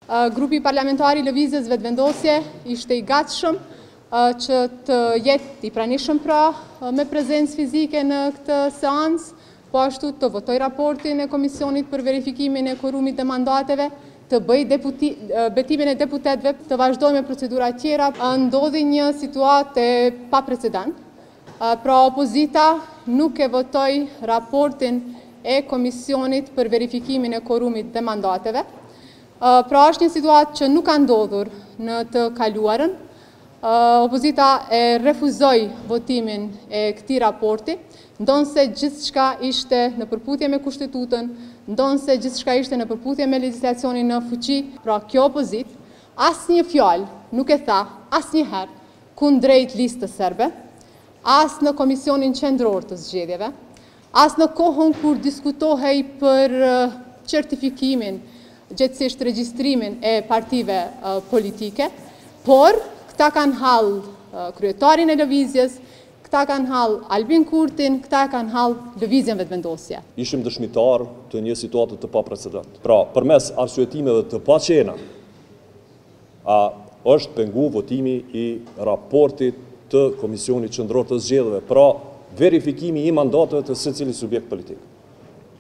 Grupi parlamentari Lëvizjes Vetëvendosje ishte I gatshëm që të jetë I pranishëm pra me prezencë fizike në këtë seancë, po ashtu të votoj raportin e Komisionit për verifikimin e quorumit dhe mandateve, të bëj betimin e deputetëve, të vazhdoj me procedura tjera. Ndodhi një situatë pa precedent, pra opozita nuk e votoi raportin e Komisionit për verifikimin e quorumit dhe mandateve. Pra është një situatë që nuk ka ndodhur në të kaluarën. Opozita e refuzoi votimin e këtij raporti, ndonse gjithçka ishte në përputhje me kushtetutën, ndonse gjithçka ishte në përputhje me legjislacionin në fuqi. Pra kjo opozit asnjë fjalë nuk e tha asnjëherë kundrejt listës serbe, as në Komisionin Qendror të Zgjedhjeve, as në kohën kur diskutohej për certifikimin, gjithsesi regjistrimin e partive politike, por këta kanë hallë kryetarin e lëvizjes, këta kanë hallë Albin Kurtin, këta kanë hallë Lëvizjen Vetëvendosje. Ishim dëshmitar të një situate të paprecedent. Pra, përmes arsyetimeve të paqena, është pengu votimi I raportit të Komisionit Qendror të Zgjedhjeve, pra verifikimi I mandateve të secili subjekt politik.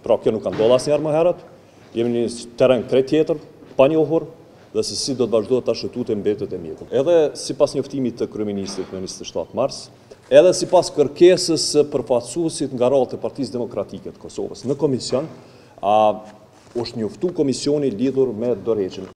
Pra, kjo nuk ka ndodhur asnjëherë më herët. Jemi në një terren krejt tjetër, pa njohur, dhe se si do të vazhdojë ta shëtutë mbetet e mjegut. Edhe sipas njoftimit të kryeministrit në 27 mars, edhe sipas kërkesës së përfaqësuesit nga radhët e Partisë Demokratike të Kosovës në komision, është njoftuar komisioni lidhur me dorëheqjen.